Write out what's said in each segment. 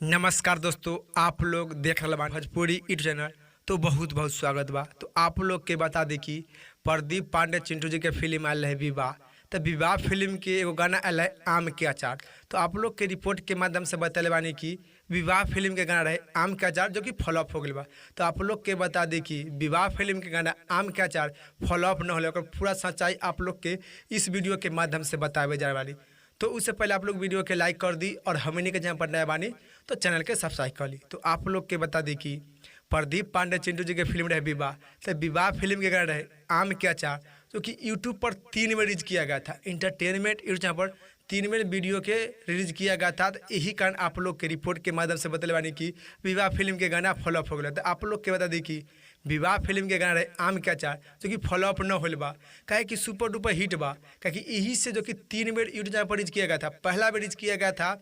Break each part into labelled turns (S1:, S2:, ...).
S1: नमस्कार दोस्तों, आप लोग देख रहे बा भोजपुरी यूट्यूब चैनल। तो बहुत बहुत स्वागत बा। तो आप लोग के बता दी कि प्रदीप पांडे चिंटू जी के फिल्म आयल है विवाह। तो विवाह फिल्म के एगो गाना आयल है आम के अचार। तो आप लोग के रिपोर्ट के माध्यम से बतले बानी कि विवाह फिल्म के गाना रहे आम के अचार, जो कि फॉलोअप हो गई बा। तो आप लोग के बता दी कि विवाह फिल्म के गाना आम के अचार फॉलोअप न होले, पूरा सच्चाई आप लोग के इस वीडियो के माध्यम से बतावे जा वाली। तो उससे पहले आप लोग वीडियो के लाइक कर दी और हमने के जहाँ पर नया बानी तो चैनल के सब्सक्राइब कर ली। तो आप लोग के बता दी कि प्रदीप पांडे चिंटू जी के फिल्म रहे विवाह। तो विवाह फिल्म के गाना रहे आम के अचार, जो कि यूट्यूब पर 3 बार रिलीज किया गया था। इंटरटेनमेंट यूट्यूब चैनल पर 3 बार वीडियो के रिलीज किया गया था। तो यही कारण आप लोग के रिपोर्ट के माध्यम से बतले बानी कि विवाह फिल्म के गाना फॉलोअप हो गया। तो आप लोग के बता दी कि विवाह फिल्म के गाना रहे आम के अचार, जो कि फॉलोअप न होल बा, काहे कि सुपर डुपर हिट बा। काहे कि यही से जो कि 3 बार यूट्यूब चैनल पर रिलीज किया गया था। पहला बार रिलीज किया गया था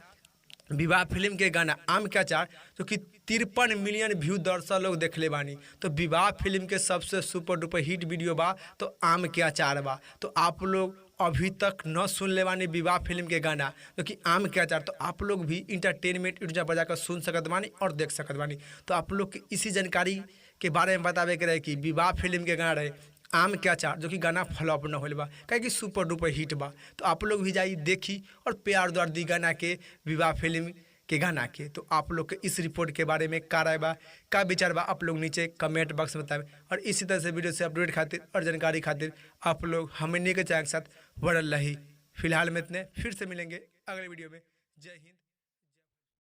S1: विवाह फिल्म के गाना आम के अचार, जो कि 53 मिलियन व्यू दर्शक लोग देखले बानी। तो विवाह फिल्म के सबसे सुपर डुपर हिट वीडियो बा तो आम के अचार बा। तो आप लोग अभी तक न सुन ले बानी विवाह फिल्म के गाना, जो कि आम के अचार, तो आप लोग भी इंटरटेनमेंट यूट्यूब पर जाकर सुन सकत बानी और देख सकत बानी। तो आप लोग के इसी जानकारी के बारे में बतावे के रहे कि विवाह फिल्म के गाना रहे आम के अचार, जो कि गाना फॉलोअप न होल बा, काहे कि सुपर डुपर हिट बा। तो आप लोग भी जाई देखी और प्यार द्वार दी गाना के विवाह फिल्म के गाना के। तो आप लोग के इस रिपोर्ट के बारे में का राय बा, का विचार बा, आप लोग नीचे कमेंट बॉक्स में बताएं। और इसी तरह से वीडियो से अपडेट खातिर और जानकारी खातिर आप लोग हमने के चैनल के साथ बढ़ल रही। फिलहाल में इतने, फिर से मिलेंगे अगले वीडियो में। जय हिंद।